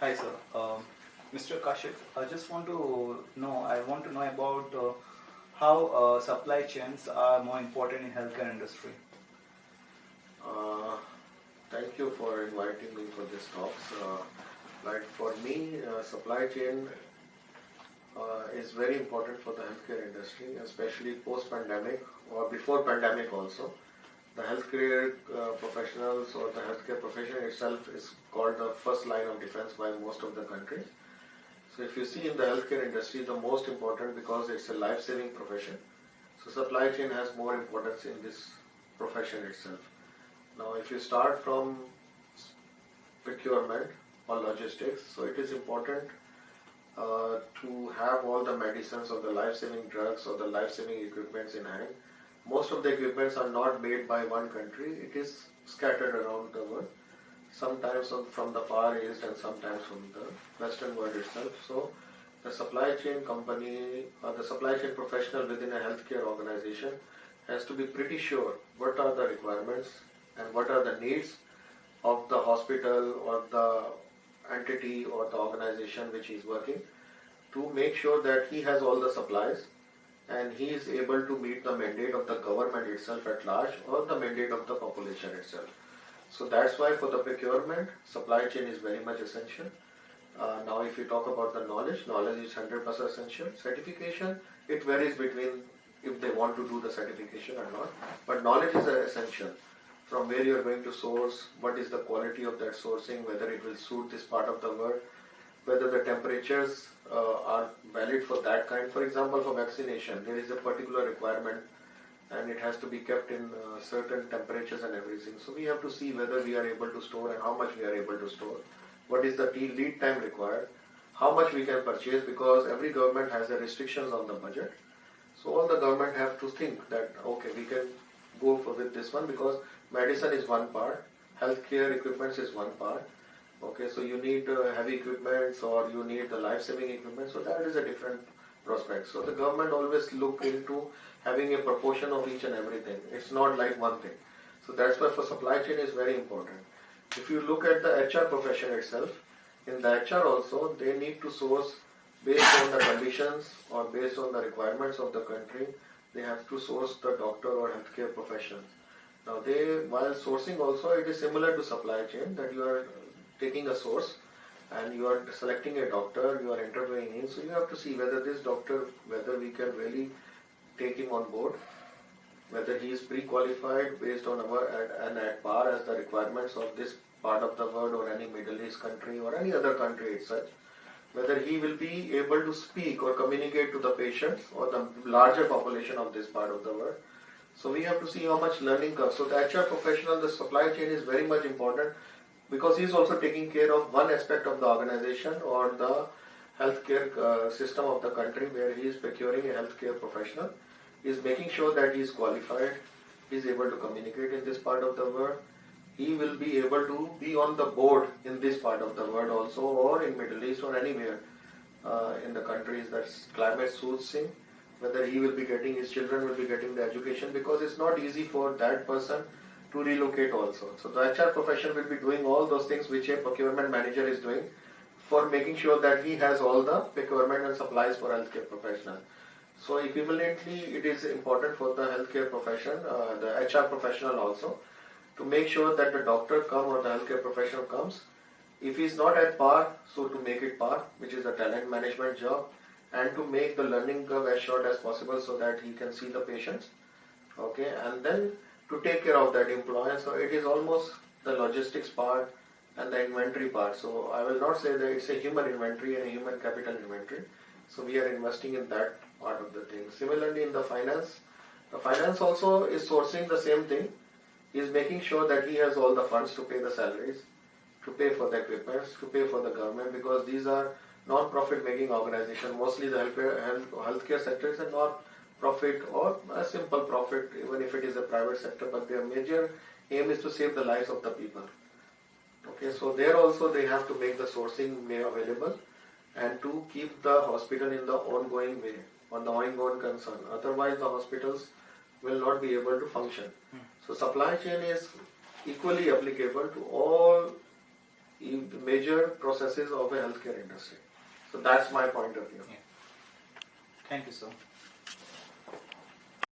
Hi, sir. Mr. Kashif, I want to know about how supply chains are more important in healthcare industry. Uh, Thank you for inviting me for this talk. Like for me, supply chain is very important for the healthcare industry, especially post-pandemic or before pandemic also. The healthcare professionals or the healthcare profession itself is called the first line of defense by most of the countries. So if you see in the healthcare industry, the most important because it's a life-saving profession. So supply chain has more importance in this profession itself. Now, if you start from procurement or logistics, so it is important to have all the medicines or the life-saving drugs or the life-saving equipments in hand. Most of the equipments are not made by one country, it is scattered around the world, sometimes from the Far East and sometimes from the Western world itself. So the supply chain company or the supply chain professional within a healthcare organization has to be pretty sure what are the requirements and what are the needs of the hospital or the entity or the organization which he is working, to make sure that he has all the supplies and he is able to meet the mandate of the government itself at large or the mandate of the population itself. So that's why for the procurement, supply chain is very much essential. Now if you talk about the knowledge is 100% essential. Certification, it varies between if they want to do the certification or not, but knowledge is essential. From where you are going to source, what is the quality of that sourcing, whether it will suit this part of the world, whether the temperatures are valid for that kind. For example, for vaccination, there is a particular requirement and it has to be kept in certain temperatures and everything. So we have to see whether we are able to store and how much we are able to store. What is the lead time required, how much we can purchase, because every government has the restrictions on the budget. So all the government have to think that, okay, we can go with this one because medicine is one part, healthcare equipment is one part. Okay, so you need heavy equipment or you need the life-saving equipment, so that is a different prospect. So the government always look into having a proportion of each and everything. It's not like one thing. So that's why for supply chain is very important. If you look at the HR profession itself, in the HR also, they need to source based on the conditions or based on the requirements of the country. They have to source the doctor or healthcare professionals. Now while sourcing also, it is similar to supply chain, that you are taking a source and you are selecting a doctor, you are interviewing him, so you have to see whether this doctor, whether we can really take him on board, whether he is pre-qualified based on and at par as the requirements of this part of the world or any Middle East country or any other country itself, whether he will be able to speak or communicate to the patients or the larger population of this part of the world. So we have to see how much learning curve. So the HR professional, the supply chain is very much important because he is also taking care of one aspect of the organization or the healthcare system of the country where he is procuring a healthcare professional. He is making sure that he is qualified, he is able to communicate in this part of the world. He will be able to be on the board in this part of the world also, or in Middle East or anywhere in the countries that climate suits him, whether he will be getting, his children will be getting the education, because it's not easy for that person to relocate also. So the HR profession will be doing all those things which a procurement manager is doing for making sure that he has all the procurement and supplies for healthcare professional. So equivalently, it is important for the healthcare profession, the HR professional also, to make sure that the doctor comes or the healthcare professional comes. If he is not at par, so to make it par, which is a talent management job, and to make the learning curve as short as possible so that he can see the patients, okay, and then to take care of that employee. So it is almost the logistics part and the inventory part. So I will not say that it's a human inventory and a human capital inventory. So we are investing in that part of the thing. Similarly in the finance also is sourcing the same thing. He is making sure that he has all the funds to pay the salaries, to pay for the equipment, to pay for the government, because these are non-profit making organizations. Mostly the healthcare sector is a non-profit or a simple profit, even if it is a private sector, but their major aim is to save the lives of the people. Okay, so there also they have to make the sourcing made available and to keep the hospital in the ongoing way, on the ongoing concern. Otherwise the hospitals will not be able to function. So supply chain is equally applicable to all major processes of a healthcare industry. So that's my point of view. Yeah. Thank you, sir.